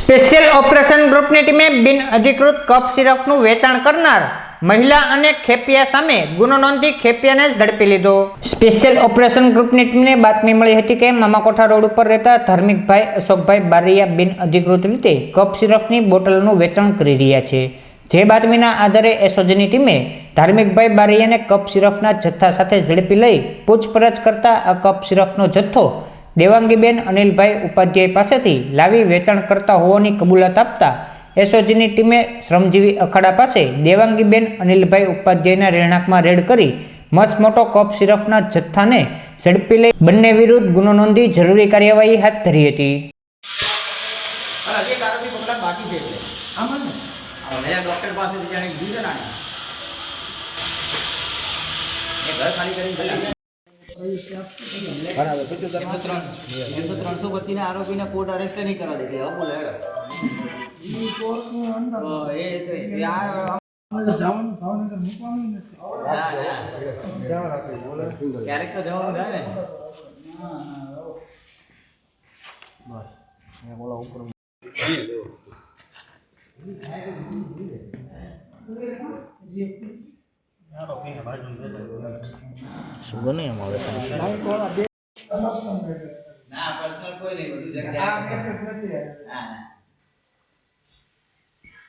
Special operation ગ્રુપની ટીમે બિનઅધિકૃત કફ સિરપનું વેચાણ કરનાર મહિલા અને ખેપિયા સામે ગુનો નોંધી ખેપિયાને ઝડપી લીધો। સ્પેશિયલ ઓપરેશન ગ્રુપની ટીમને બાતમી મળી હતી કે મામાકોઠા રોડ ઉપર રહેતા ધાર્મિકભાઈ અશોકભાઈ બારૈયા બિનઅધિકૃત રીતે કફ સિરપની બોટલનું વેચાણ કરી રહ્યા છે। જે બાતમીના આધારે એસઓજીની ટીમે ધાર્મિકભાઈ બારૈયાને કફ સિરપના જથ્થા સાથે ઝડપી લઈ પૂછપરછ કરતા આ કફ સિરપનો જથ્થો દેવાંગીબેન અનિલભાઈ ઉપાધ્યાય પાસેથી લાવી વેચાણ કરતા હોવાની કબૂલાત આપતા એસઓજીની ટીમે શ્રમજીવી અખાડા પાસે દેવાંગીબેન અનિલભાઈ ઉપાધ્યાયના રહેણાંકમાં રેડ કરી મસમોટો કફ સિરપના જથ્થાને ઝડપી લઈ બંને વિરુદ્ધ ગુનો નોંધી જરૂરી કાર્યવાહી હાથ ધરી હતી। ડોક્ટર પાસેથી જાણે કીધું છે ને ઘર ખાલી કરીને બરાબર 332 ના આરોપીને કોર્ટ અરેસ્ટ નહીં કરવા દેતી। હવે બોલે ઈ કોર્ટનું અંદર એ તો જવાનું ભાવનગર મૂકવાનું નથી। ના જવા રાખે બોલે ક્યારેક તો જવાનું થાય ને। બસ મે બોલા ઉપર સુગને અમારે ના પર્સનલ કોઈ નહીં બધું જગ્યા આ મેસેજ નથી હા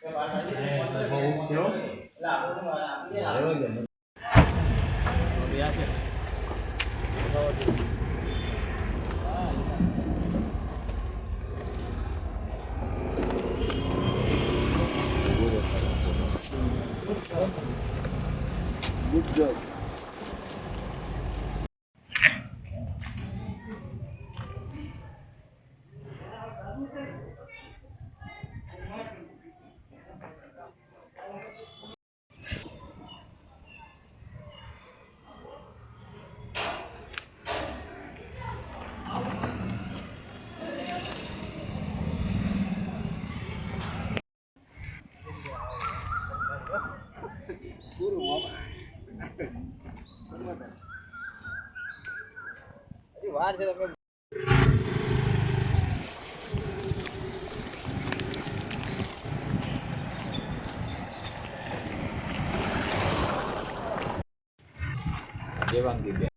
કે પાછા બહુ કેવો એટલે આપણે આપીએ Good job. વાર છે તમે દેવાંગી